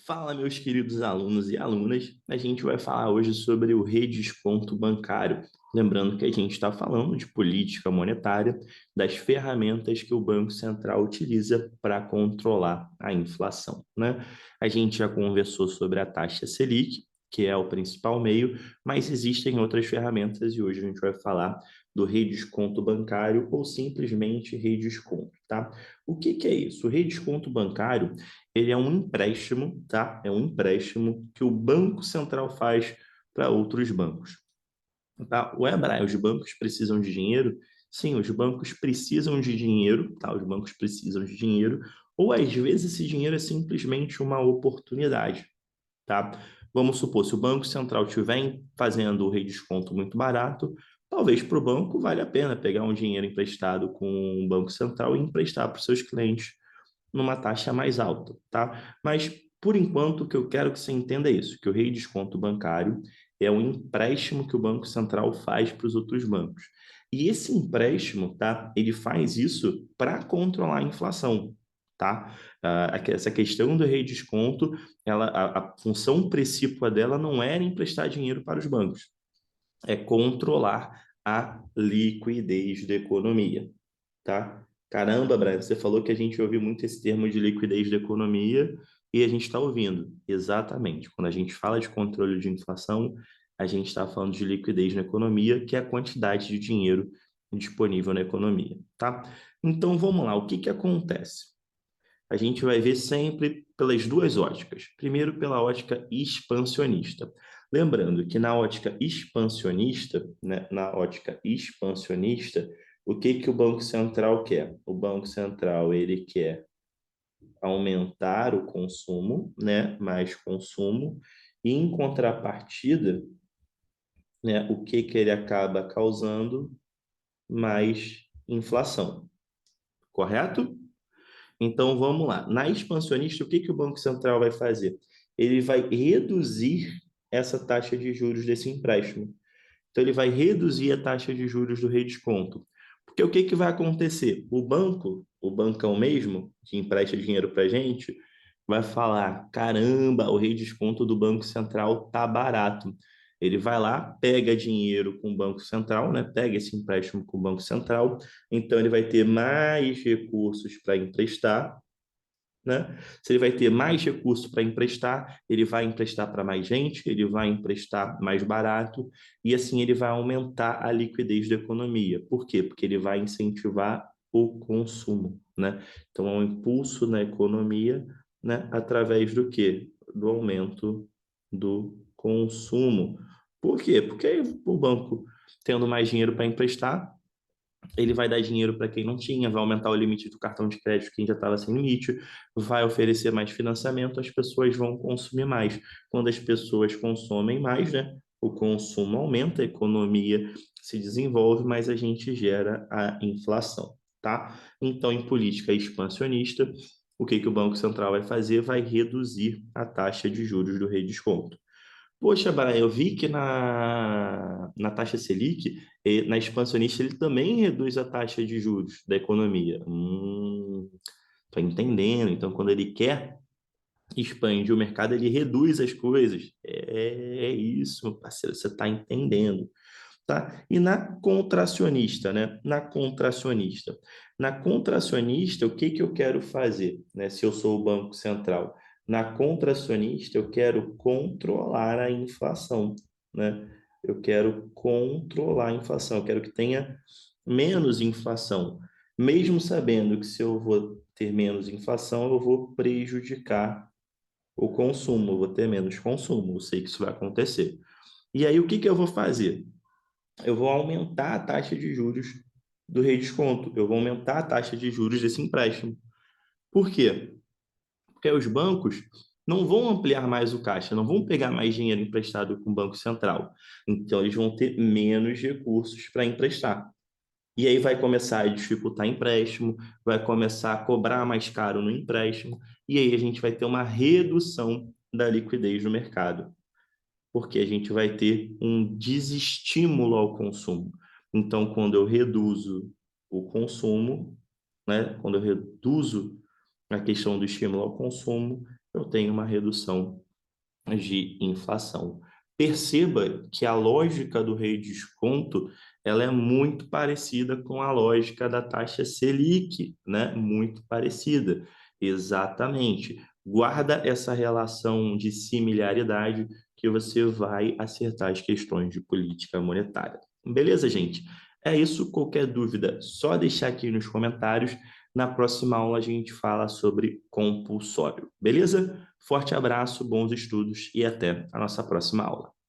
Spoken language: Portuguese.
Fala, meus queridos alunos e alunas. A gente vai falar hoje sobre o redesconto bancário. Lembrando que a gente está falando de política monetária, das ferramentas que o Banco Central utiliza para controlar a inflação, né? A gente já conversou sobre a taxa Selic, que é o principal meio, mas existem outras ferramentas e hoje a gente vai falar do redesconto bancário ou simplesmente redesconto, tá? O que que é isso? O redesconto bancário ele é um empréstimo, tá? É um empréstimo que o Banco Central faz para outros bancos, tá? O Brian, os bancos precisam de dinheiro? Sim, os bancos precisam de dinheiro, tá? Os bancos precisam de dinheiro, ou às vezes esse dinheiro é simplesmente uma oportunidade, tá? Vamos supor, se o Banco Central estiver fazendo o redesconto muito barato, talvez para o banco vale a pena pegar um dinheiro emprestado com o Banco Central e emprestar para os seus clientes numa taxa mais alta, tá? Mas, por enquanto, o que eu quero que você entenda é isso, que o redesconto bancário é um empréstimo que o Banco Central faz para os outros bancos. E esse empréstimo, tá? Ele faz isso para controlar a inflação, tá? Essa questão do redesconto, a função principal dela não era emprestar dinheiro para os bancos, é controlar a liquidez da economia, tá? Caramba, Brian, você falou que a gente ouve muito esse termo de liquidez da economia e a gente está ouvindo. Exatamente. Quando a gente fala de controle de inflação, a gente está falando de liquidez na economia, que é a quantidade de dinheiro disponível na economia, tá? Então, vamos lá. O que que acontece? A gente vai ver sempre pelas duas óticas. Primeiro, pela ótica expansionista. Lembrando que na ótica expansionista, né, na ótica expansionista, o que que o Banco Central quer? O Banco Central ele quer aumentar o consumo, né, mais consumo, e em contrapartida, né, o que que ele acaba causando? Mais inflação. Correto? Então vamos lá. Na expansionista, o que que o Banco Central vai fazer? Ele vai reduzir essa taxa de juros desse empréstimo. Então ele vai reduzir a taxa de juros do redesconto. Porque o que que vai acontecer? O bancão mesmo, que empresta dinheiro para a gente, vai falar: caramba, o redesconto do Banco Central tá barato. Ele vai lá, pega dinheiro com o Banco Central, né? Pega esse empréstimo com o Banco Central, então ele vai ter mais recursos para emprestar, né? Se ele vai ter mais recursos para emprestar, ele vai emprestar para mais gente, ele vai emprestar mais barato, e assim ele vai aumentar a liquidez da economia. Por quê? Porque ele vai incentivar o consumo, né? Então, é um impulso na economia, né? Através do quê? Do aumento do consumo. Por quê? Porque o banco, tendo mais dinheiro para emprestar, ele vai dar dinheiro para quem não tinha, vai aumentar o limite do cartão de crédito quem já estava sem limite, vai oferecer mais financiamento, as pessoas vão consumir mais. Quando as pessoas consomem mais, né, o consumo aumenta, a economia se desenvolve, mas a gente gera a inflação, tá? Então, em política expansionista, o que que o Banco Central vai fazer? Vai reduzir a taxa de juros do redesconto. Poxa, Brian, eu vi que na taxa Selic, na expansionista, ele também reduz a taxa de juros da economia. Tô entendendo. Então, quando ele quer expandir o mercado, ele reduz as coisas. É isso, meu parceiro, você está entendendo, tá? E na contracionista, né? Na contracionista, o que que eu quero fazer, né? Se eu sou o Banco Central, na contracionista, eu quero controlar a inflação, né? Eu quero controlar a inflação, eu quero que tenha menos inflação, mesmo sabendo que se eu vou ter menos inflação, eu vou prejudicar o consumo, eu vou ter menos consumo, eu sei que isso vai acontecer. E aí, o que que eu vou fazer? Eu vou aumentar a taxa de juros do redesconto, eu vou aumentar a taxa de juros desse empréstimo. Por quê? Porque os bancos não vão ampliar mais o caixa, não vão pegar mais dinheiro emprestado com o Banco Central. Então, eles vão ter menos recursos para emprestar. E aí vai começar a dificultar empréstimo, vai começar a cobrar mais caro no empréstimo, e aí a gente vai ter uma redução da liquidez no mercado porque a gente vai ter um desestímulo ao consumo. Então, quando eu reduzo o consumo, né, quando eu reduzo a questão do estímulo ao consumo, eu tenho uma redução de inflação. Perceba que a lógica do rei desconto ela é muito parecida com a lógica da taxa Selic, né? Muito parecida. Exatamente. Guarda essa relação de similaridade que você vai acertar as questões de política monetária. Beleza, gente? É isso. Qualquer dúvida, só deixar aqui nos comentários. Na próxima aula a gente fala sobre compulsório. Beleza? Forte abraço, bons estudos e até a nossa próxima aula.